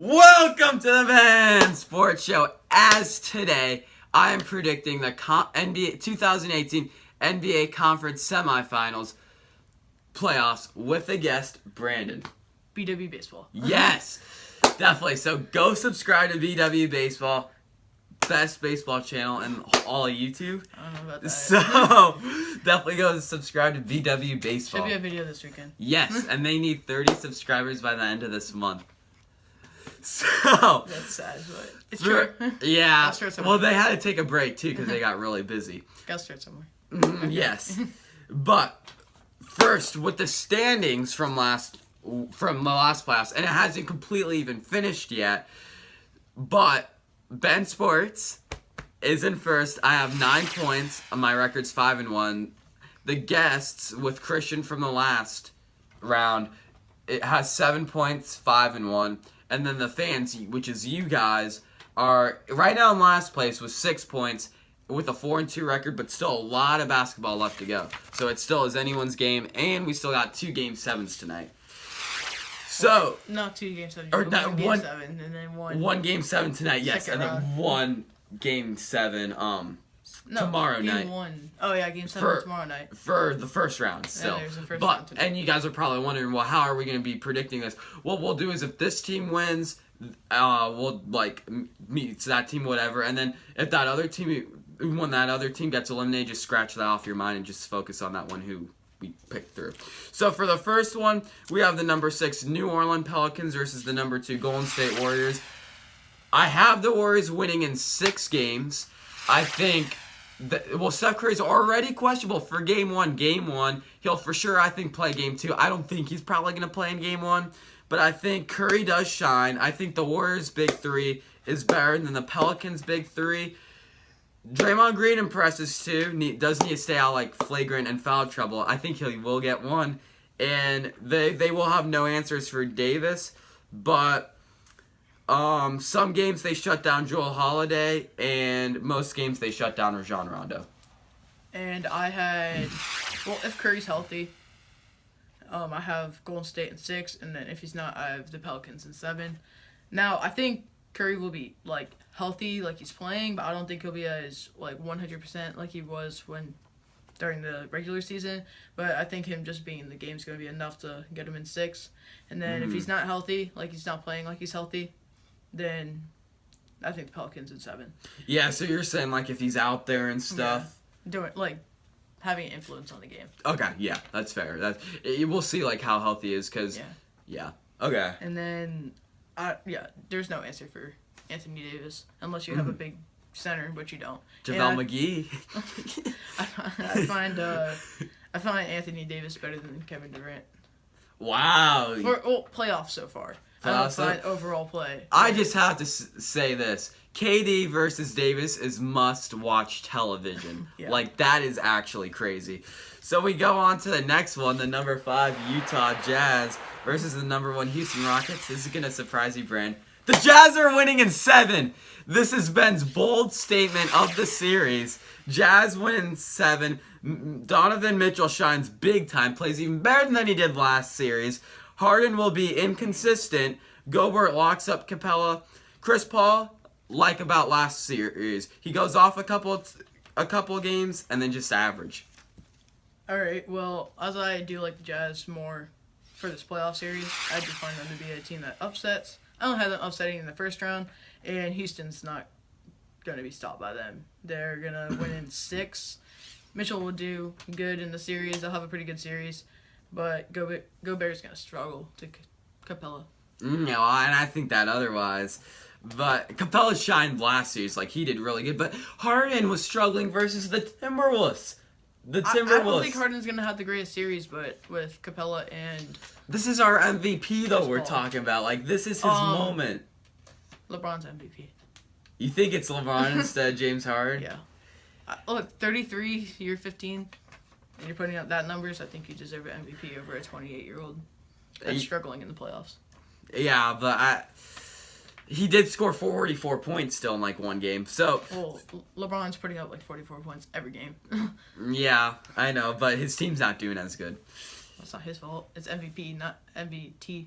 Welcome to the Ben Sports Show. As today, I am predicting the NBA 2018 NBA Conference Semifinals playoffs with a guest, Brandon. BW Baseball. Yes, definitely. So go subscribe to BW Baseball, best baseball channel in all of YouTube. I don't know about that. So definitely go subscribe to BW Baseball. Should be a video this weekend. Yes, and they need 30 subscribers by the end of this month. So That's sad, but it's true. true. Yeah. Gotta start somewhere. Well, they had to take a break too because they got really busy. Gotta start somewhere. Yes, but first with the standings from the last playoffs, and it hasn't completely even finished yet. But Ben Sports is in first. I have 9 points. My record's 5-1. The guests with Christian from the last round, it has 7 points, 5-1. And then the fans, which is you guys, are right now in last place with 6 points with a 4-2 record, but still a lot of basketball left to go. So it still is anyone's game, and we still got 2 Game 7s tonight. So not 2 Game 7, or one Game one, 7, and then one. 1 Game 7 tonight, yes, Second and then round. 1 Game 7 tomorrow game night. 1. Oh yeah, Game 7 tomorrow night. For the first round still. there's a first but round tonight. and you guys are probably wondering, well, how are we going to be predicting this? What we'll do is if this team wins, we'll like meet that team, whatever, and then if that other team, when that other team gets eliminated, just scratch that off your mind and just focus on that one who we picked through. So for the first one, we have the number 6 New Orleans Pelicans versus the number 2 Golden State Warriors. I have the Warriors winning in 6 games. I think Steph Curry's already questionable for Game 1. Game 1, he'll for sure, I think, play Game 2. I don't think he's probably going to play in Game 1, but I think Curry does shine. I think the Warriors' big 3 is better than the Pelicans' big 3. Draymond Green impresses too. Does need to stay out like flagrant and foul trouble. I think he will get one, and they will have no answers for Davis, but some games they shut down Joel Holiday, and most games they shut down Rajon Rondo. And I had, if Curry's healthy, I have Golden State in 6, and then if he's not, I have the Pelicans in 7. Now, I think Curry will be, like, healthy, like he's playing, but I don't think he'll be as, like, 100% like he was during the regular season. But I think him just being in the game is going to be enough to get him in 6. And then if he's not healthy, like he's not playing like he's healthy, then I think the Pelicans in 7. Yeah, so you're saying, like, if he's out there and stuff. Yeah. Having an influence on the game. Okay, yeah, that's fair. We'll see, like, how healthy he is, because, yeah. Okay. And then, there's no answer for Anthony Davis, unless you have a big center, which you don't. JaVale McGee. I find Anthony Davis better than Kevin Durant. Wow. Playoffs so far. I don't find overall play. I just have to say this. KD versus Davis is must-watch television. Yeah. Like, that is actually crazy. So we go on to the next one, the number 5 Utah Jazz versus the number 1 Houston Rockets. This is going to surprise you, Brand. The Jazz are winning in 7. This is Ben's bold statement of the series. Jazz win in 7. Donovan Mitchell shines big time, plays even better than he did last series. Harden will be inconsistent. Gobert locks up Capella. Chris Paul, like about last series, he goes off a couple games and then just average. All right. Well, as I do like the Jazz more for this playoff series, I just find them to be a team that upsets. I don't have them upsetting in the first round, and Houston's not going to be stopped by them. They're going to win in 6. Mitchell will do good in the series. They'll have a pretty good series, but Gobert's going to struggle to Capella. No, and I think that otherwise. But Capella shined last series, like he did really good. But Harden was struggling versus the Timberwolves. I don't think Harden's going to have the greatest series, but with Capella and... This is our MVP, though, we're talking about. Like, this is his moment. LeBron's MVP. You think it's LeBron instead of James Harden? Yeah. Look, 33, you're 15, and you're putting up that numbers, I think you deserve an MVP over a 28-year-old that's struggling in the playoffs. Yeah, but he did score 44 points still in, like, one game. So, LeBron's putting up, like, 44 points every game. Yeah, I know, but his team's not doing as good. That's not his fault. It's MVP, not MVT.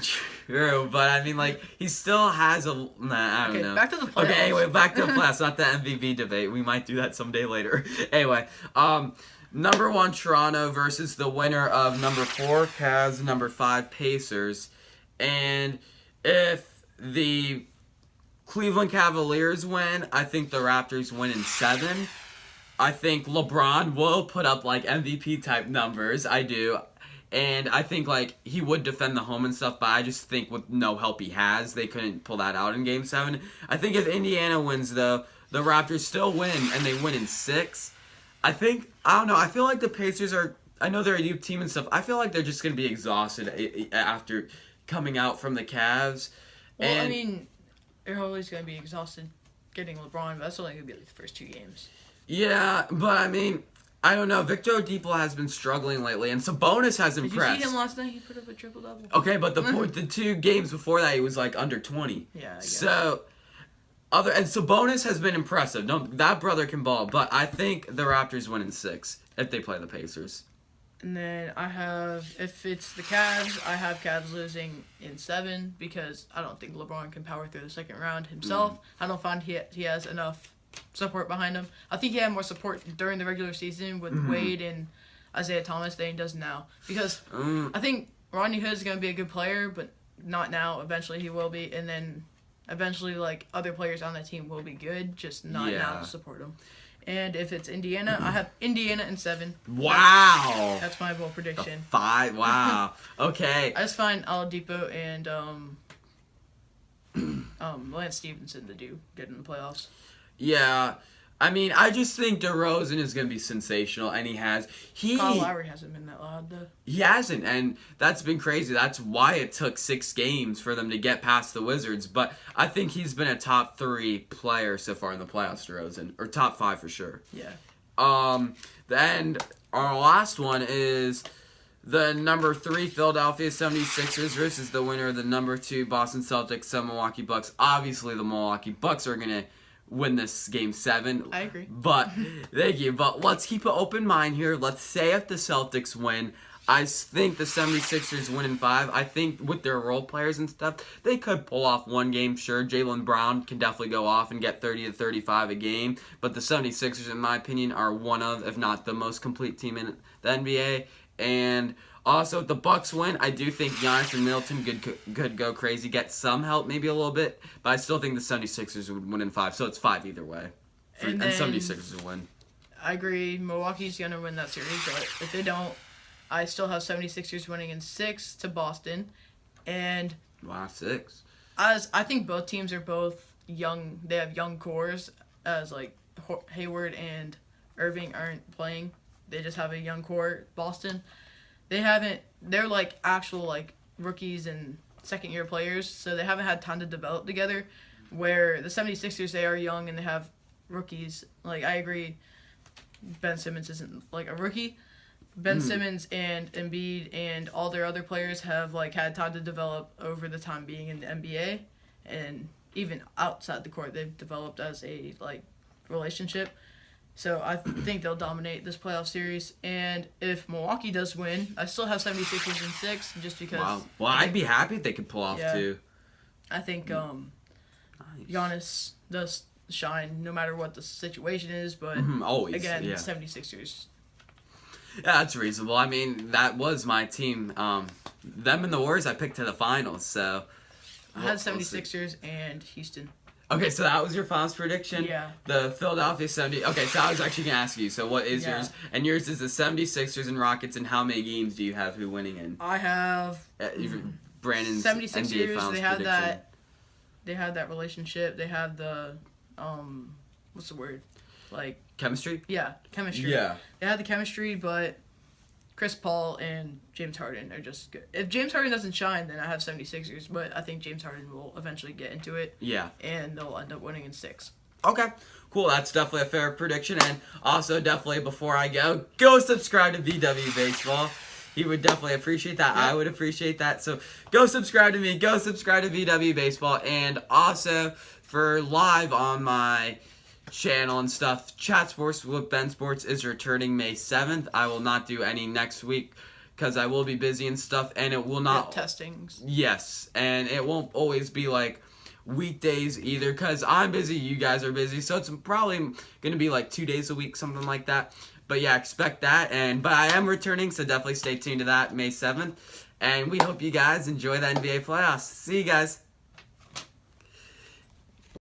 True, but I mean, like, he still has a. Nah, I don't know. Back to the playoffs. Okay, anyway, back to the playoffs, not the MVP debate. We might do that someday later. Anyway, number 1 Toronto versus the winner of number 4 Cavs, number 5 Pacers, and if the Cleveland Cavaliers win, I think the Raptors win in 7. I think LeBron will put up like MVP type numbers. I do. And I think, like, he would defend the home and stuff, but I just think with no help he has, they couldn't pull that out in Game 7. I think if Indiana wins, though, the Raptors still win, and they win in 6. I don't know, I feel like the Pacers are, I know they're a youth team and stuff, I feel like they're just going to be exhausted after coming out from the Cavs. Well, I mean, they're always going to be exhausted getting LeBron, but that's only going to be like the first 2 games. Yeah, but I mean, I don't know. Victor Oladipo has been struggling lately, and Sabonis has impressed. Did you see him last night? He put up a triple-double. Okay, but the 2 games before that, he was like under 20. Yeah, I guess. So, and Sabonis has been impressive. That brother can ball, but I think the Raptors win in 6 if they play the Pacers. And then I have, if it's the Cavs, I have Cavs losing in 7 because I don't think LeBron can power through the second round himself. I don't find he has enough support behind him. I think he had more support during the regular season with Wade and Isaiah Thomas than he does now. Because I think Rodney Hood is going to be a good player, but not now. Eventually he will be. And then eventually, like, other players on that team will be good, just not now to support him. And if it's Indiana, I have Indiana in 7. Wow. That's my bold prediction. 5. Wow. Okay. I just find Oladipo and Lance Stevenson to do good in the playoffs. Yeah, I mean, I just think DeRozan is going to be sensational, and he has. Kyle Lowry hasn't been that loud, though. He hasn't, and that's been crazy. That's why it took 6 games for them to get past the Wizards. But I think he's been a top 3 player so far in the playoffs, DeRozan, or top 5 for sure. Yeah. Then our last one is the number 3 Philadelphia 76ers versus the winner of the number 2 Boston Celtics, the Milwaukee Bucks. Obviously, the Milwaukee Bucks are going to win this Game 7. I agree. But, thank you. But let's keep an open mind here. Let's say if the Celtics win, I think the 76ers win in 5. I think with their role players and stuff, they could pull off one game. Sure, Jaylen Brown can definitely go off and get 30 to 35 a game. But the 76ers, in my opinion, are one of, if not the most complete team in the NBA. And also, if the Bucks win, I do think Giannis and Middleton could go crazy, get some help, maybe a little bit. But I still think the 76ers would win in 5. So it's 5 either way. And 76ers will win. I agree. Milwaukee's going to win that series. But if they don't, I still have 76ers winning in 6 to Boston. And wow, 6. As I think both teams are both young. They have young cores, as like Hayward and Irving aren't playing. They just have a young core. Boston, they're like actual like rookies and second year players, so they haven't had time to develop together. Where the 76ers, they are young and they have rookies. Like, I agree, Ben Simmons isn't like a rookie. Ben Simmons and Embiid and all their other players have like had time to develop over the time being in the NBA, and even outside the court they've developed as a like relationship. So I think they'll dominate this playoff series. And if Milwaukee does win, I still have 76ers in 6 just because. Wow. Well, I'd be happy if they could pull off 2. I think Giannis does shine no matter what the situation is, but always, again, 76ers. Yeah, that's reasonable. I mean, that was my team. Them and the Warriors I picked to the finals, so. I had 76ers and Houston. Okay, so that was your finals prediction? Yeah. The Philadelphia 70. Okay, so I was actually going to ask you, so what is yours? And yours is the 76ers and Rockets, and how many games do you have who winning in? I have Brandon's 76ers, NBA finals prediction. They had that relationship. They have the, what's the word? Like... Chemistry? Yeah, chemistry. Yeah. They had the chemistry, but Chris Paul and James Harden are just good. If James Harden doesn't shine, then I have 76ers, but I think James Harden will eventually get into it. Yeah. And they'll end up winning in 6. Okay. Cool. That's definitely a fair prediction. And also, definitely, before I go subscribe to VW Baseball. He would definitely appreciate that. Yep. I would appreciate that. So, go subscribe to me. Go subscribe to VW Baseball. And also, for live on my channel and stuff, Chat Sports with Ben Sports is returning May 7th. I will not do any next week because I will be busy and stuff, and it will not testings. Yes, and it won't always be like weekdays either, because I'm busy, you guys are busy, so it's probably gonna be like 2 days a week, something like that. But yeah, expect that. But I am returning, so definitely stay tuned to that May 7th. And we hope you guys enjoy the NBA playoffs. See you guys.